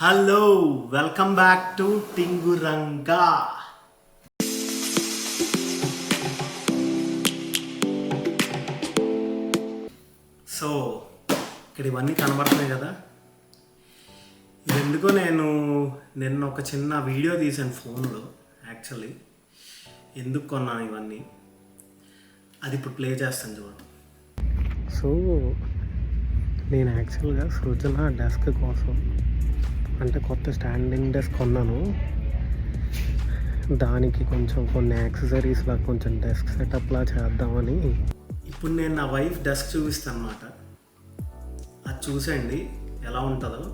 Hello, welcome back to Tingurangaa. So ఇక్కడ ఇవన్నీ కనబడుతున్నాయి కదా, ఇది ఎందుకో నిన్న ఒక చిన్న వీడియో తీసాను ఫోన్లో. యాక్చువల్లీ ఎందుకు కొన్నాను ఇవన్నీ, అది ఇప్పుడు ప్లే చేస్తాను చూడండి. సో నేను యాక్చువల్గా సృజన డెస్క్ కోసం అంటే కొత్త స్టాండింగ్ డెస్క్ కొన్నాను. దానికి కొంచెం కొన్ని యాక్సెసరీస్లా కొంచెం డెస్క్ సెటప్లా చేద్దామని ఇప్పుడు నేను నా వైఫ్ డెస్క్ చూపిస్తాను అన్నమాట. అది చూసేయండి ఎలా ఉంటుందో,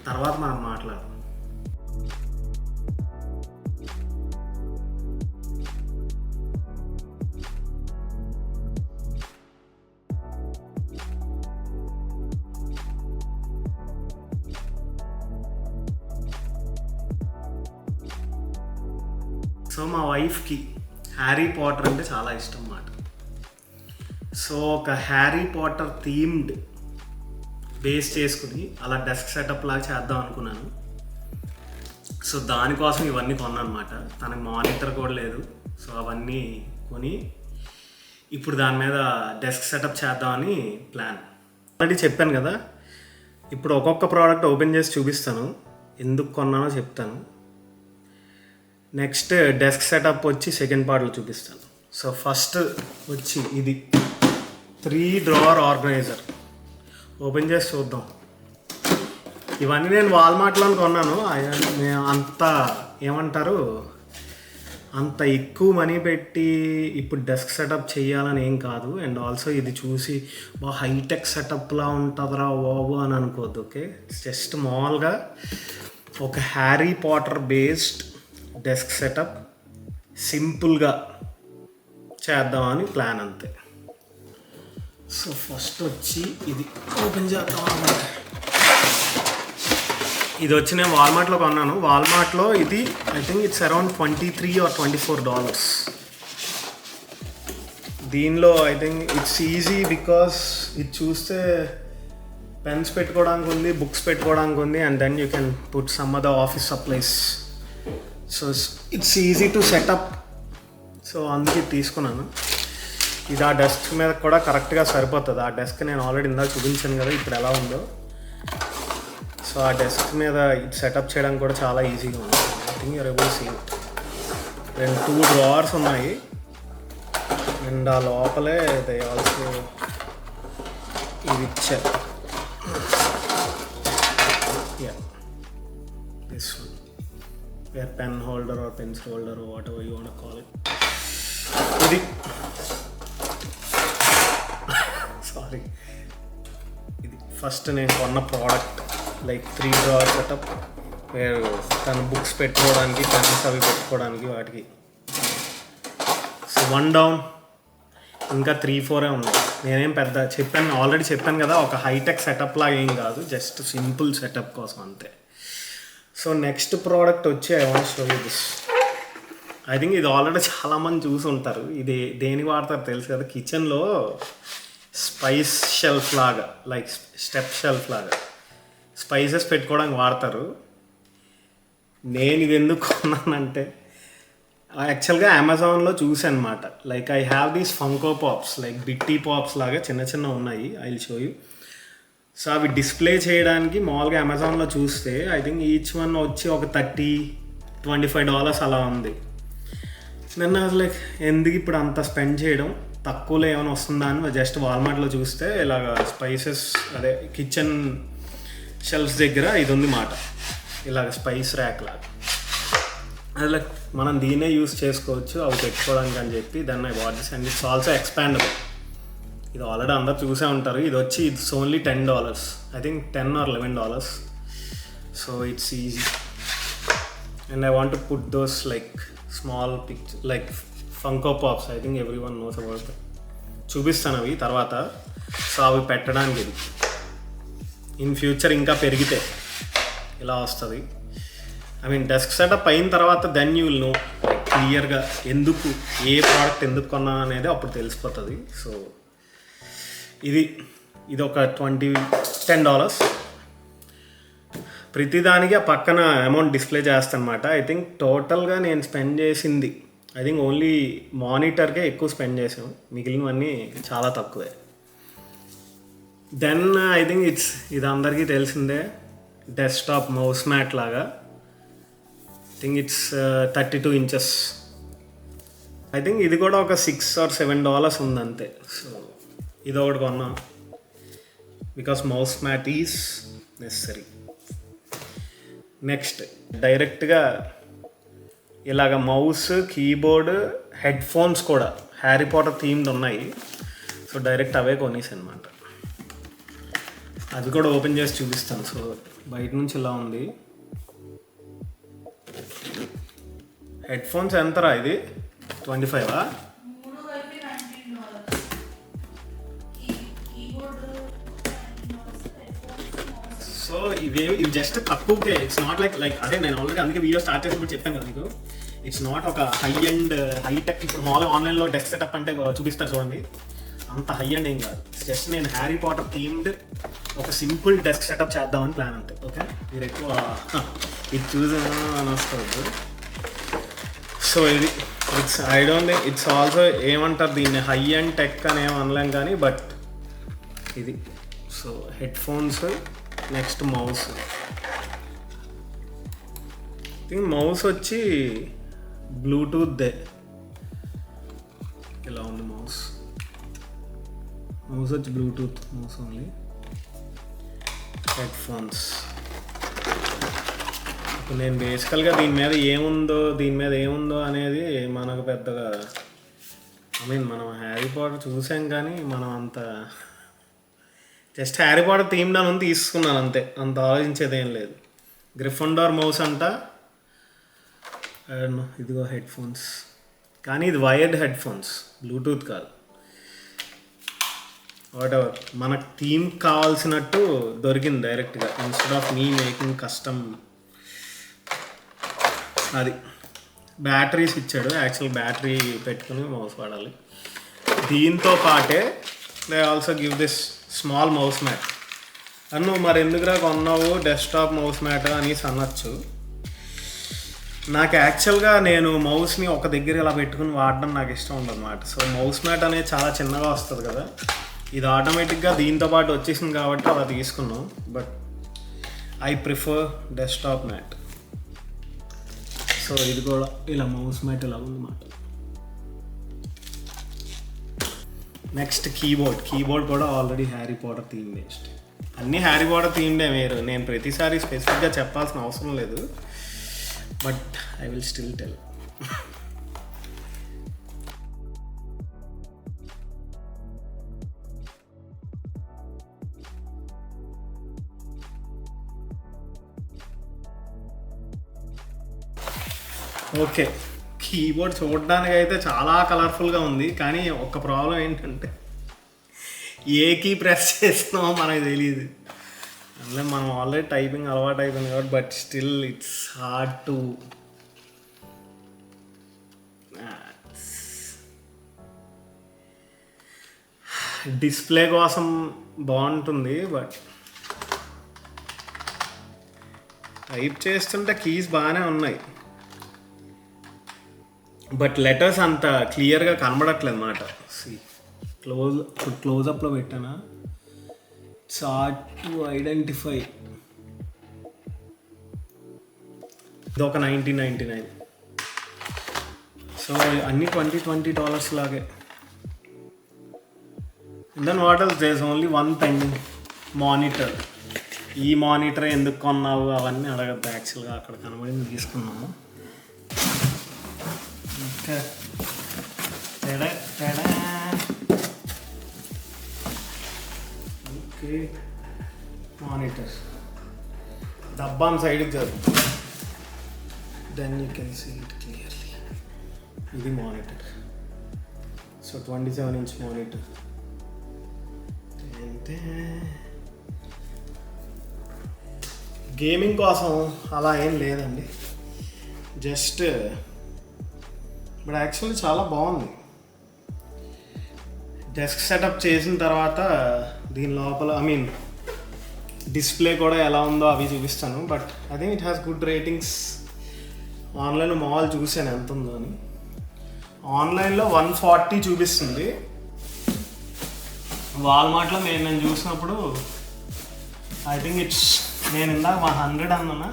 తర్వాత మనం మాట్లాడదాం. సో మా వైఫ్కి హ్యారీ పాటర్ అంటే చాలా ఇష్టం అన్నమాట. సో ఒక హ్యారీ పాటర్ థీమ్డ్ బేస్ చేసుకుని అలా డెస్క్ సెటప్ లాగా చేద్దాం అనుకున్నాను. సో దానికోసం ఇవన్నీ కొన్నాను అనమాట. తనకు మానిటర్ కూడా లేదు, సో అవన్నీ కొని ఇప్పుడు దాని మీద డెస్క్ సెటప్ చేద్దామని ప్లాన్. ఆల్రెడీ చెప్పాను కదా, ఇప్పుడు ఒక్కొక్క ప్రోడక్ట్ ఓపెన్ చేసి చూపిస్తాను, ఎందుకు కొన్నానో చెప్తాను. నెక్స్ట్ డెస్క్ సెటప్ వచ్చి సెకండ్ పార్ట్లో చూపిస్తాను. సో ఫస్ట్ వచ్చి ఇది 3 డ్రావర్ ఆర్గనైజర్. ఓపెన్ చేసి చూద్దాం. ఇవన్నీ నేను వాల్మార్ట్లో కొన్నాను. అంత ఏమంటారు, అంత ఎక్కువ మనీ పెట్టి ఇప్పుడు డెస్క్ సెటప్ చేయాలని ఏం కాదు. అండ్ ఆల్సో ఇది చూసి బాగా హైటెక్ సెటప్లా ఉంటుందిరా బాబు అని అనుకోవద్దు. ఓకే, జస్ట్ మామూలుగా ఒక Harry Potter based desk setup సింపుల్గా చేద్దామని ప్లాన్, అంతే. సో ఫస్ట్ వచ్చి ఇది ఓపెన్ చేద్దాం అన్నమాట. ఇది వచ్చి నేను వాల్మార్ట్లో కొన్నాను. వాల్మార్ట్లో ఇది I think it's around $23 or $24. దీనిలో I think it's easy because ఇది చూస్తే పెన్స్ పెట్టుకోవడానికి ఉంది, బుక్స్ పెట్టుకోవడానికి ఉంది, and then you can put some other office supplies. So it's easy to setup. So అందుకే తీసుకున్నాను. ఇది ఆ డెస్క్ మీద కూడా కరెక్ట్గా సరిపోతుంది. ఆ డెస్క్ నేను ఆల్రెడీ ఇందాక చూపించాను కదా ఇప్పుడు ఎలా ఉందో. సో ఆ డెస్క్ మీద ఇది సెటప్ చేయడానికి కూడా చాలా ఈజీగా ఉంది. I think you're able to see it. 2 drawers ఉన్నాయి, అండ్ ఆ లోపలే దే ఆల్సో ఇది ఇచ్చారు. This one where pen holder or pencil holder whatever you want to call it. ఇది సారీ, ఇది ఫస్ట్ నేను కొన్న product. Like 3 drawer setup, where తన బుక్స్ పెట్టుకోవడానికి, పెన్స్ అవి పెట్టుకోవడానికి వాటికి. సో 1 డౌన్, ఇంకా 3-4 ఉన్నాయి. నేనేం పెద్ద ఆల్రెడీ చెప్పాను కదా, ఒక హైటెక్ సెటప్ లాగా ఏం కాదు, జస్ట్ సింపుల్ సెటప్ కోసం అంతే. సో నెక్స్ట్ ప్రోడక్ట్ వచ్చి I want show you this. I think ఇది ఆల్రెడీ చాలామంది చూసి ఉంటారు. ఇది దేనికి వాడతారు తెలుసు కదా, కిచెన్లో స్పైస్ షెల్ఫ్ లాగా, లైక్ స్టెప్ షెల్ఫ్ లాగా స్పైసెస్ పెట్టుకోవడానికి వాడతారు. నేను ఇది ఎందుకు కొన్నానంటే యాక్చువల్గా అమెజాన్లో చూసాను అనమాట. Like I have these Funko Pops, like bitty Pops లాగా చిన్న ఉన్నాయి. I will show you. So అవి డిస్ప్లే చేయడానికి మామూలుగా అమెజాన్లో చూస్తే ఐ థింక్ ఈచ్ వన్ వచ్చి ఒక $30-25 అలా ఉంది. నన్ను లైక్ ఎందుకు ఇప్పుడు అంత స్పెండ్ చేయడం, తక్కువలో ఏమైనా వస్తుందా అని జస్ట్ వాల్మార్ట్లో చూస్తే ఇలాగ స్పైసెస్, అదే కిచెన్ షెల్ఫ్స్ దగ్గర ఇది ఉంది మాట, ఇలాగ స్పైస్ ర్యాక్ లాగా. అది లైక్ మనం దీన్నే యూస్ చేసుకోవచ్చు అవి పెట్టుకోవడానికి అని చెప్పి then I what this. And it's also expandable. ఇది ఆల్రెడీ అందరు చూసే ఉంటారు. ఇది వచ్చి it's only $10, I think $10 or $11. So it's easy. And I want to put those like small picture like Funko Pops. I think every one knows about that. చూపిస్తాను అవి తర్వాత. So అవి పెట్టడానికి ఇది ఇన్ ఫ్యూచర్ ఇంకా పెరిగితే ఇలా వస్తుంది. ఐ మీన్ డెస్క్ సెటప్ అయిన తర్వాత దెన్ యూ విల్ నో క్లియర్గా ఎందుకు ఏ ప్రోడక్ట్ ఎందుకు కొన్నా అనేది అప్పుడు తెలిసిపోతుంది. సో ఇది ఒక $10. ప్రతిదానికి ఆ పక్కన అమౌంట్ డిస్ప్లే చేస్తాను అనమాట. ఐ థింక్ టోటల్గా నేను స్పెండ్ చేసింది ఐ థింక్ ఓన్లీ మానిటర్కే ఎక్కువ స్పెండ్ చేసాం, మిగిలినవన్నీ చాలా తక్కువే. దెన్ ఐ థింక్ ఇది అందరికీ తెలిసిందే, డెస్క్టాప్ మౌస్ మ్యాట్ లాగా. I think it's 32 inches. I think ఇది కూడా ఒక $6 or $7 ఉంది అంతే. సో ఇది ఒకటి కొన్నాం because mouse mat is necessary. Next డైరెక్ట్గా ఇలాగ మౌస్, కీబోర్డ్, హెడ్ ఫోన్స్ కూడా హ్యారీ పాటర్ థీమ్డ్ ఉన్నాయి. సో డైరెక్ట్ అవే కొనేసాను అనమాట. అది కూడా ఓపెన్ చేసి చూపిస్తాను. సో బయట నుంచి ఇలా ఉంది. హెడ్ ఫోన్స్ ఎంతరా ఇది? 25ఆ? సో ఇవి జస్ట్ తక్కువకే. ఇట్స్ నాట్ లైక్ అదే నేను ఆల్రెడీ అందుకే వీడియో స్టార్ట్ చేసినప్పుడు చెప్పాను కదా మీకు, ఇట్స్ నాట్ ఒక హై అండ్ హైటెక్. ఇప్పుడు మామూలుగా ఆన్లైన్లో డెస్క్ సెటప్ అంటే చూపిస్తారు చూడండి, అంత హై అండ్ ఏం కాదు. జస్ట్ నేను హ్యారీ పాటర్ థీమ్డ్ ఒక సింపుల్ డెస్క్ సెటప్ చేద్దామని ప్లాన్ అంతే. ఓకే, మీరు ఎక్కువ ఇది చూసాను వస్తుంది. So it's I don't think it's also ఏమంటారు దీన్ని, హై అండ్ టెక్ అని ఏం అనలేం కానీ, బట్ ఇది. So head phones, next mouse. Think mouse వచ్చి బ్లూటూత్దే. ఇలా ఉంది మౌస్ వచ్చి Bluetooth mouse only. Head phones ఇప్పుడు నేను బేసికల్గా దీని మీద ఏముందో అనేది మనకు పెద్దగా మనం హ్యారీ పాటర్ చూసాం కానీ మనం అంత జస్ట్ హ్యారీ పాటర్ థీమ్డ్ అని తీసుకున్నాను అంతే, అంత ఆలోచించేది ఏం లేదు. గ్రిఫండార్ మౌస్ అంట. ఇదిగో హెడ్ ఫోన్స్, కానీ ఇది వైర్డ్ హెడ్ ఫోన్స్, బ్లూటూత్ కాదు. వాట్ ఎవర్, మనకు థీమ్ కావాల్సినట్టు దొరికింది డైరెక్ట్గా, instead of me making custom. అది బ్యాటరీస్ ఇచ్చాడు, యాక్చువల్ బ్యాటరీ పెట్టుకుని మౌస్ వాడాలి. దీంతో పాటే they also give this small mouse mat. అన్ను మరి ఎందుకురా కొన్నావు డెస్క్టాప్ మౌస్ మ్యాట్ అనేసి అనొచ్చు. నాకు యాక్చువల్గా నేను మౌస్ని ఒక దగ్గర ఇలా పెట్టుకుని వాడడం నాకు ఇష్టం ఉండదు అన్నమాట. సో మౌస్ మ్యాట్ అనేది చాలా చిన్నగా వస్తుంది కదా, ఇది ఆటోమేటిక్గా దీంతో పాటు వచ్చేసింది కాబట్టి అలా తీసుకున్నాం. But I prefer desktop mat. So ఇది కూడా ఇలా మౌస్ మ్యాట్ ఇలా ఉందన్నమాట. నెక్స్ట్ కీబోర్డ్ కూడా already Harry Potter theme based. అన్నీ హ్యారీ పాటర్ థీమ్డే. నేను ప్రతిసారి స్పెసిఫిక్గా చెప్పాల్సిన అవసరం లేదు, but I will still tell. Okay, keyboard చూడడానికి అయితే చాలా కలర్ఫుల్గా ఉంది, కానీ ఒక ప్రాబ్లం ఏంటంటే ఏ కీ ప్రెస్ చేస్తున్నామో మనకు తెలియదు. అంటే మనం ఆల్రెడీ టైపింగ్ అలవాటు అయిపోయింది కాబట్టి, but still it's hard to. Display కోసం బాగుంటుంది, బట్ టైప్ చేస్తుంటే కీస్ బాగానే ఉన్నాయి, బట్ లెటర్స్ అంత క్లియర్గా కనబడట్లేదు అన్నమాట. క్లోజప్లో పెట్టానా, ఇట్స్ హార్డ్ టు ఐడెంటిఫై. ఇది ఒక $19.99. సో అన్నీ $20 లాగే. Then what else, there is only one thing, monitor. ఈ మానిటర్ ఎందుకు కొన్నావు అవన్నీ అడగద్దు, యాక్చువల్గా అక్కడ కనబడింది తీసుకున్నాము. ఓకే, ఓకే, మానిటర్ డబ్బాన్ సైడ్కి జరుగుతుంది. Then you can see it clearly. ఇది monitor. So 27-inch monitor. Gaming కోసం అలా ఏం లేదండి, జస్ట్ బట్ యాక్చువల్లీ చాలా బాగుంది. డెస్క్ సెటప్ చేసిన తర్వాత దీని లోపల డిస్ప్లే కూడా ఎలా ఉందో అవి చూపిస్తాను. But I think it has good ratings. ఆన్లైన్లో మాల్ చూసాను ఎంత ఉందో అని. ఆన్లైన్లో 140 చూపిస్తుంది. వాల్మార్ట్లో నేను చూసినప్పుడు ఐ థింక్ ఇట్స్, నేను ఇందాక 100 అన్నా,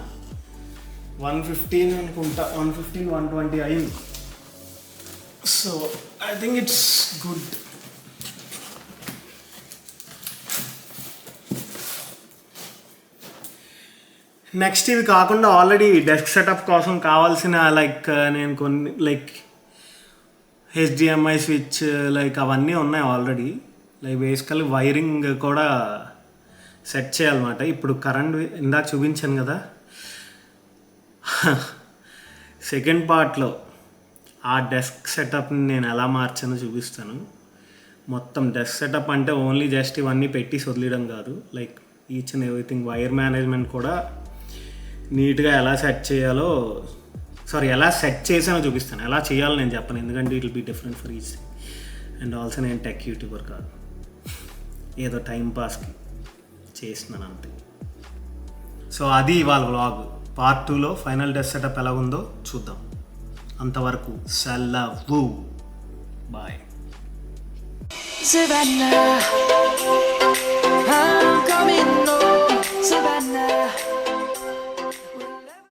115 అనుకుంటా, 115, 120 అయింది. So I think it's good. Next ఇవి కాకుండా ఆల్రెడీ డెస్క్ సెటప్ కోసం కావాల్సిన నేను కొన్ని HDMI స్విచ్ అవన్నీ ఉన్నాయి ఆల్రెడీ. బేసికల్లీ వైరింగ్ కూడా సెట్ చేయాలన్నమాట. ఇప్పుడు కరెంట్ ఇందాక చూపించాను కదా, సెకండ్ పార్ట్లో ఆ డెస్క్ సెటప్ని నేను ఎలా మార్చానో చూపిస్తాను. మొత్తం డెస్క్ సెటప్ అంటే ఓన్లీ జస్ట్ ఇవన్నీ పెట్టి వదిలేయడం కాదు, each and everything wire management కూడా నీట్గా ఎలా సెట్ చేయాలో, ఎలా సెట్ చేసానో చూపిస్తాను. ఎలా చేయాలో నేను చెప్పను, ఎందుకంటే it will be different for each. And also నేను టెక్ యూట్యూబర్ కాదు, ఏదో టైంపాస్కి చేస్తున్నాను అంతే. సో అది ఇవాళ వ్లాగ్. పార్ట్ 2లో ఫైనల్ డెస్క్ సెటప్ ఎలా ఉందో చూద్దాం. అంతవరకు సెలవు, బాయ్.